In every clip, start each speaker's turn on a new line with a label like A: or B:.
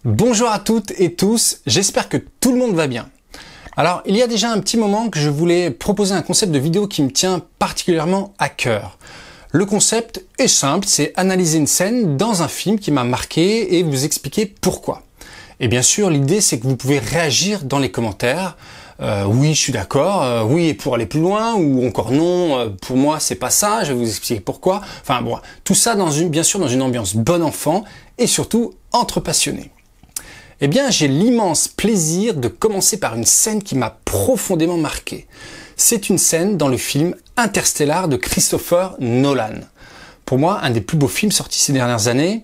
A: Bonjour à toutes et tous, j'espère que tout le monde va bien. Alors, il y a déjà un petit moment que je voulais proposer un concept de vidéo qui me tient particulièrement à cœur. Le concept est simple, c'est analyser une scène dans un film qui m'a marqué et vous expliquer pourquoi. Et bien sûr, l'idée c'est que vous pouvez réagir dans les commentaires. Oui, je suis d'accord, oui, et pour aller plus loin, ou encore non, pour moi c'est pas ça, je vais vous expliquer pourquoi. Enfin bon, tout ça bien sûr dans une ambiance bon enfant et surtout entre passionnés. Eh bien, j'ai l'immense plaisir de commencer par une scène qui m'a profondément marqué. C'est une scène dans le film Interstellar de Christopher Nolan. Pour moi, un des plus beaux films sortis ces dernières années.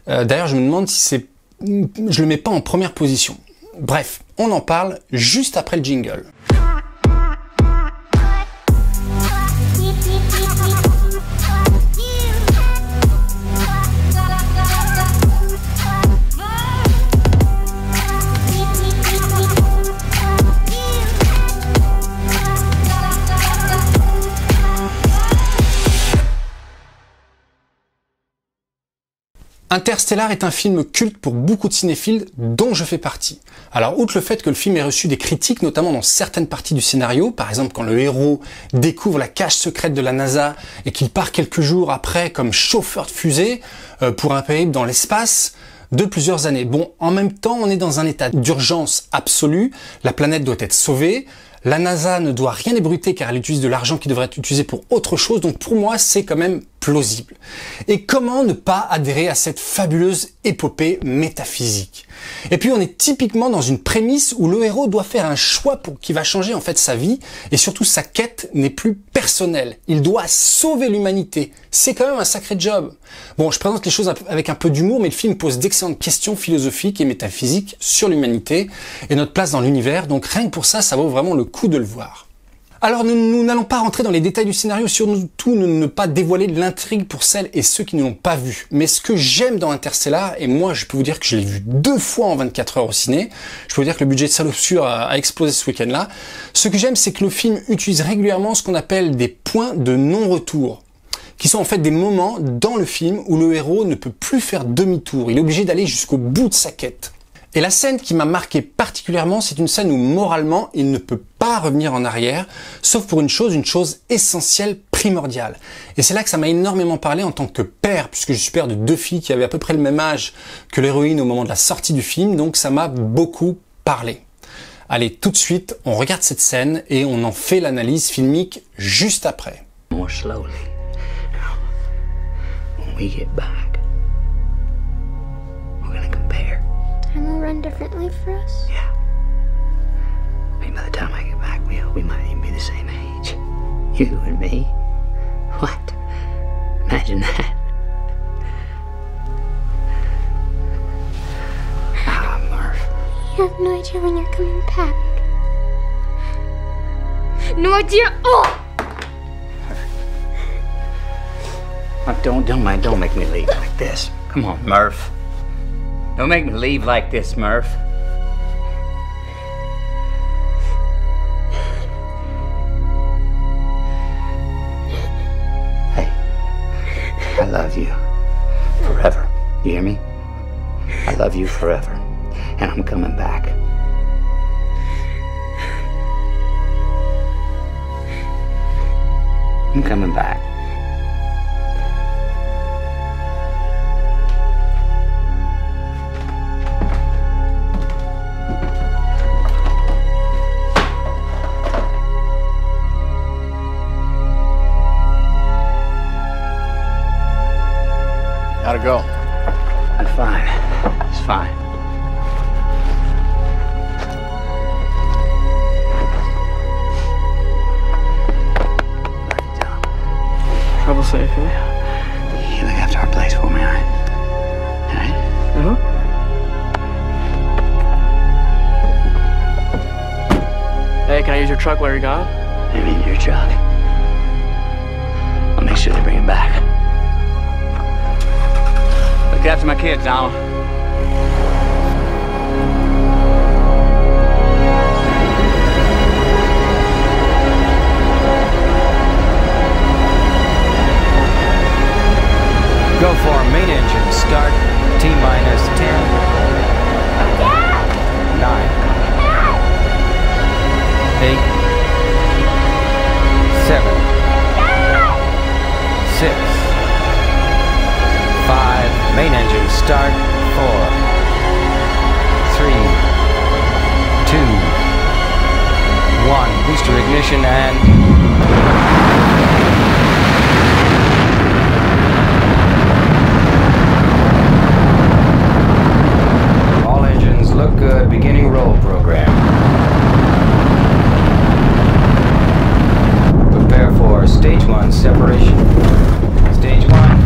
A: D'ailleurs, je me demande si je le mets pas en première position. Bref, on en parle juste après le jingle. Interstellar est un film culte pour beaucoup de cinéphiles, dont je fais partie. Alors, outre le fait que le film ait reçu des critiques, notamment dans certaines parties du scénario, par exemple quand le héros découvre la cache secrète de la NASA et qu'il part quelques jours après comme chauffeur de fusée pour un périple dans l'espace de plusieurs années. Bon, en même temps, on est dans un état d'urgence absolue, la planète doit être sauvée, la NASA ne doit rien ébruiter car elle utilise de l'argent qui devrait être utilisé pour autre chose, donc pour moi c'est quand même plausible. Et comment ne pas adhérer à cette fabuleuse épopée métaphysique? Et puis on est typiquement dans une prémisse où le héros doit faire un choix qui va changer en fait sa vie, et surtout sa quête n'est plus personnelle. Il doit sauver l'humanité. C'est quand même un sacré job. Bon, je présente les choses avec un peu d'humour, mais le film pose d'excellentes questions philosophiques et métaphysiques sur l'humanité et notre place dans l'univers, donc rien que pour ça, ça vaut vraiment le coup de le voir. Alors nous n'allons pas rentrer dans les détails du scénario, surtout ne pas dévoiler l'intrigue pour celles et ceux qui ne l'ont pas vu. Mais ce que j'aime dans Interstellar, et moi je peux vous dire que je l'ai vu 2 fois en 24 heures au ciné, je peux vous dire que le budget de Salopsure a explosé ce week-end-là, ce que j'aime c'est que le film utilise régulièrement ce qu'on appelle des points de non-retour, qui sont en fait des moments dans le film où le héros ne peut plus faire demi-tour, il est obligé d'aller jusqu'au bout de sa quête. Et la scène qui m'a marqué particulièrement, c'est une scène où moralement, il ne peut pas revenir en arrière, sauf pour une chose essentielle, primordiale. Et c'est là que ça m'a énormément parlé en tant que père, puisque je suis père de 2 filles qui avaient à peu près le même âge que l'héroïne au moment de la sortie du film, donc ça m'a beaucoup parlé. Allez, tout de suite, on regarde cette scène et on en fait l'analyse filmique juste après.
B: More slowly. Now, when we get back, we're gonna compare.
C: Time will run differently for us?
B: Yeah. Maybe by the time I get back, we might even be the same age. You and me. What? Imagine that. Ah, Murph.
C: You have no idea when you're coming back. No idea! Oh!
B: Don't make me leave like this. Come on, Murph. Don't make me leave like this, Murph. Hey, I love you forever. You hear me? I love you forever. And I'm coming back. I'm coming back.
A: How'd it go?
B: I'm fine. It's fine. Love you, Tom.
D: Travel safe, eh?
B: You look after our place for me, all right? All right?
D: Uh-huh. Hey, can I use your truck while you're gone?
B: I mean, your truck. I'll make sure they bring it back. Look after my kids, Donald.
E: Go for main engine start, T-minus 10, start 4, 3, 2, 1. Booster ignition and... All engines look good. Beginning roll program. Prepare for stage 1 separation. Stage 1.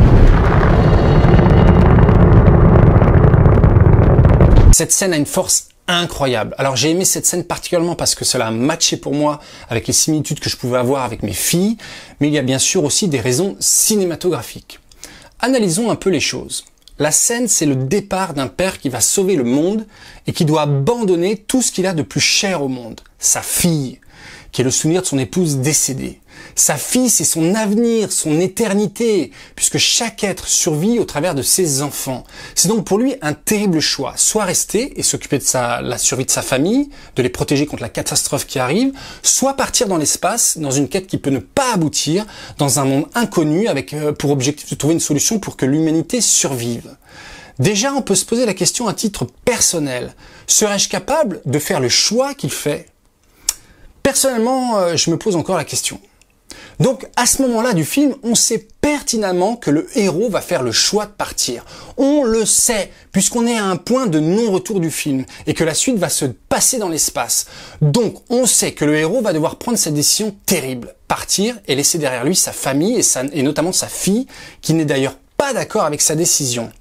A: Cette scène a une force incroyable. Alors j'ai aimé cette scène particulièrement parce que cela a matché pour moi avec les similitudes que je pouvais avoir avec mes filles, mais il y a bien sûr aussi des raisons cinématographiques. Analysons un peu les choses. La scène, c'est le départ d'un père qui va sauver le monde et qui doit abandonner tout ce qu'il a de plus cher au monde. Sa fille, qui est le souvenir de son épouse décédée. Sa fille, c'est son avenir, son éternité, puisque chaque être survit au travers de ses enfants. C'est donc pour lui un terrible choix, soit rester et s'occuper de la survie de sa famille, de les protéger contre la catastrophe qui arrive, soit partir dans l'espace, dans une quête qui peut ne pas aboutir, dans un monde inconnu, avec pour objectif de trouver une solution pour que l'humanité survive. Déjà, on peut se poser la question à titre personnel. Serais-je capable de faire le choix qu'il fait ? Personnellement, je me pose encore la question. Donc, à ce moment-là du film, on sait pertinemment que le héros va faire le choix de partir. On le sait, puisqu'on est à un point de non-retour du film, et que la suite va se passer dans l'espace. Donc, on sait que le héros va devoir prendre cette décision terrible. Partir et laisser derrière lui sa famille, et notamment sa fille, qui n'est d'ailleurs pas d'accord avec sa décision.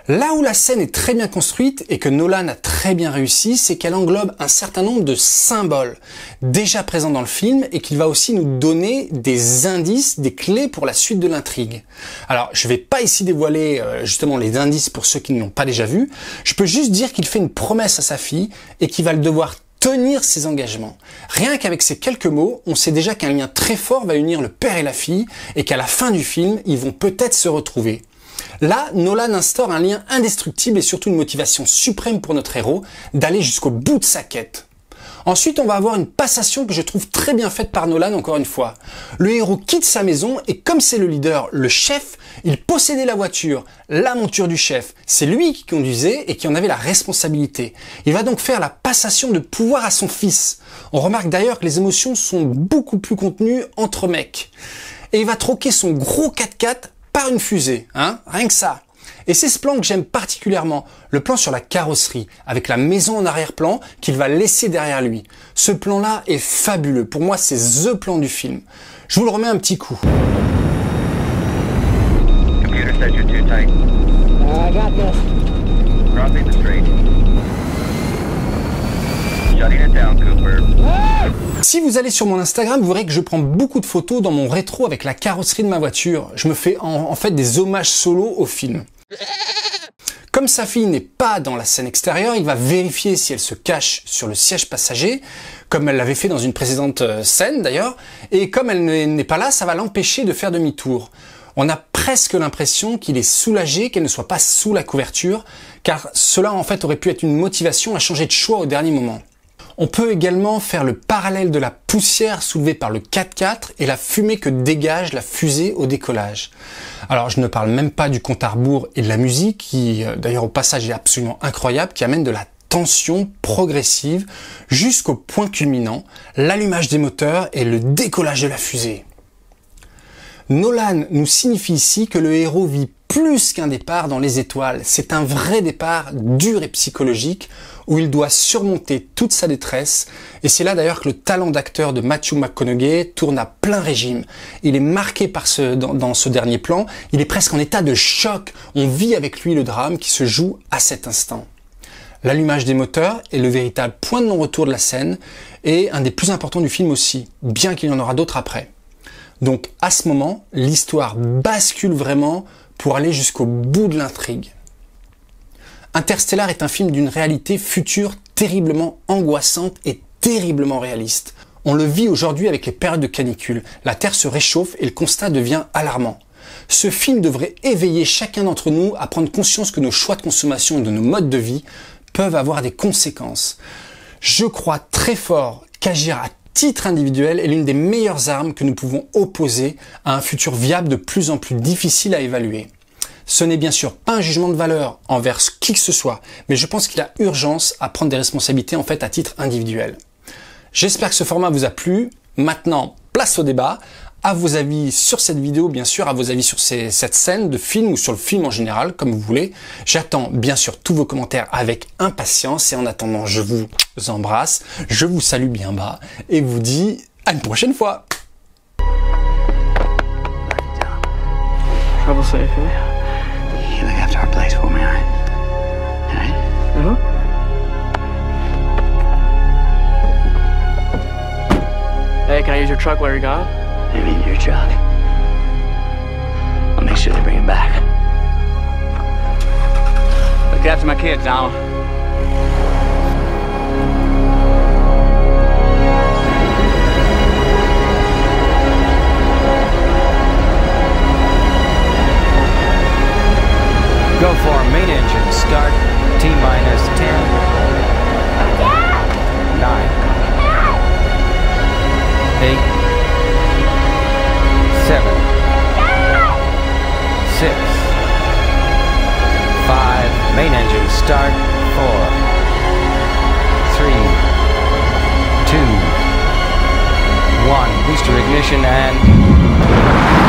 A: Là où la scène est très bien construite et que Nolan a très bien réussi, c'est qu'elle englobe un certain nombre de symboles déjà présents dans le film et qu'il va aussi nous donner des indices, des clés pour la suite de l'intrigue. Alors, je vais pas ici dévoiler justement les indices pour ceux qui ne l'ont pas déjà vu. Je peux juste dire qu'il fait une promesse à sa fille et qu'il va le devoir tenir ses engagements. Rien qu'avec ces quelques mots, on sait déjà qu'un lien très fort va unir le père et la fille et qu'à la fin du film, ils vont peut-être se retrouver. Là, Nolan instaure un lien indestructible et surtout une motivation suprême pour notre héros d'aller jusqu'au bout de sa quête. Ensuite, on va avoir une passation que je trouve très bien faite par Nolan encore une fois. Le héros quitte sa maison et comme c'est le leader, le chef, il possédait la voiture, la monture du chef. C'est lui qui conduisait et qui en avait la responsabilité. Il va donc faire la passation de pouvoir à son fils. On remarque d'ailleurs que les émotions sont beaucoup plus contenues entre mecs. Et il va troquer son gros 4x4 par une fusée, hein, rien que ça. Et c'est ce plan que j'aime particulièrement, le plan sur la carrosserie, avec la maison en arrière-plan qu'il va laisser derrière lui. Ce plan-là est fabuleux, pour moi c'est THE plan du film. Je vous le remets un petit coup.
F: Computer says you're too tight. I got this. Crossing the street. Shutting it down, Cooper.
A: Si vous allez sur mon Instagram, vous verrez que je prends beaucoup de photos dans mon rétro avec la carrosserie de ma voiture. Je me fais en fait des hommages solo au film. Comme sa fille n'est pas dans la scène extérieure, il va vérifier si elle se cache sur le siège passager, comme elle l'avait fait dans une précédente scène d'ailleurs, et comme elle n'est pas là, ça va l'empêcher de faire demi-tour. On a presque l'impression qu'il est soulagé qu'elle ne soit pas sous la couverture, car cela en fait aurait pu être une motivation à changer de choix au dernier moment. On peut également faire le parallèle de la poussière soulevée par le 4x4 et la fumée que dégage la fusée au décollage. Alors je ne parle même pas du compte à rebours et de la musique qui d'ailleurs au passage est absolument incroyable, qui amène de la tension progressive jusqu'au point culminant, l'allumage des moteurs et le décollage de la fusée. Nolan nous signifie ici que le héros vit plus qu'un départ dans les étoiles. C'est un vrai départ dur et psychologique où il doit surmonter toute sa détresse. Et c'est là d'ailleurs que le talent d'acteur de Matthew McConaughey tourne à plein régime. Il est marqué par dans ce dernier plan. Il est presque en état de choc. On vit avec lui le drame qui se joue à cet instant. L'allumage des moteurs est le véritable point de non-retour de la scène et un des plus importants du film aussi, bien qu'il y en aura d'autres après. Donc à ce moment, l'histoire bascule vraiment pour aller jusqu'au bout de l'intrigue. Interstellar est un film d'une réalité future terriblement angoissante et terriblement réaliste. On le vit aujourd'hui avec les périodes de canicule. La Terre se réchauffe et le constat devient alarmant. Ce film devrait éveiller chacun d'entre nous à prendre conscience que nos choix de consommation et de nos modes de vie peuvent avoir des conséquences. Je crois très fort qu'agir à titre individuel est l'une des meilleures armes que nous pouvons opposer à un futur viable de plus en plus difficile à évaluer. Ce n'est bien sûr pas un jugement de valeur envers qui que ce soit, mais je pense qu'il y a urgence à prendre des responsabilités en fait à titre individuel. J'espère que ce format vous a plu. Maintenant, place au débat. À vos avis sur cette vidéo, bien sûr, à vos avis sur cette scène de film ou sur le film en général, comme vous voulez. J'attends bien sûr tous vos commentaires avec impatience et en attendant, je vous embrasse, je vous salue bien bas et vous dis à une prochaine fois.
D: Trouble safe, eh?
B: You look after our place for me, all right? All right?
D: Uh-huh. Hey, can I use your truck while you're gone?
B: I'm in your truck. I'll make sure they bring him back.
E: Look after my kids, Donald. Go for main engine start. T-minus 10. 9. 8. 7. 6. 5. Main engine start. 4. 3. 2. 1. Booster ignition and...